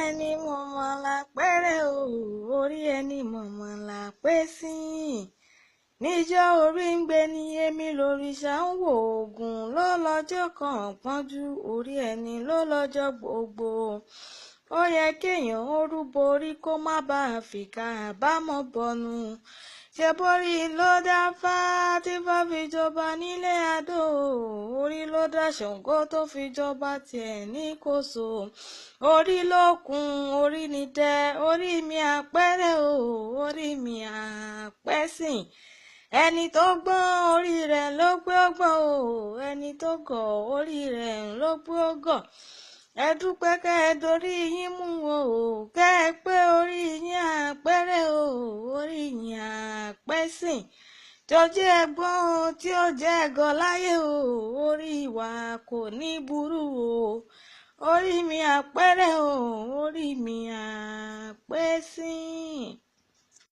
ẹni mọ̀mọ́ la pẹ́rẹ́ o, orí ẹni mọ̀mọ́ la pẹ́ sí. Níjọ́ orí ń gbé ní èmi lòrìṣà ń wò, Ògún ló lọ́jọ́ kan pọ́njú, orí ẹni ló lọ́jọ́ gbogbo. Ó yẹ kéèyàn ó rúbọ orí kó má bàa fìkà àbámọ̀ bọnu. Ṣé borí ló dá Fá tí Fá fi jọba nílé Adó, orí ló dá Ṣàngó tó fi jọba tiẹ̀ ní Kòso. Orí ló kún orí ni tẹ́, orí mi àpẹ́rẹ́ o, orí mi àpẹ́sìn. Ẹni tó gbọ́n orí rẹ̀ ló gbé ọgbọ́n o, ẹni tó gọ̀ orí rẹ̀ ló gbé ọgọ̀. Ẹ dúpẹ́ kẹ́ ẹ dorí yín mú o, kẹ́ ẹ pé orí yín àpẹ́rẹ́ o, orí yín àpẹ́sìn. Tí ó jẹ́ ẹgbọ́n o, tí ó jẹ́ ẹgọ̀ láyé o, orí wa kò ní burú o. Orí mi àpẹ́rẹ́ o, orí mi àpẹ́sìn.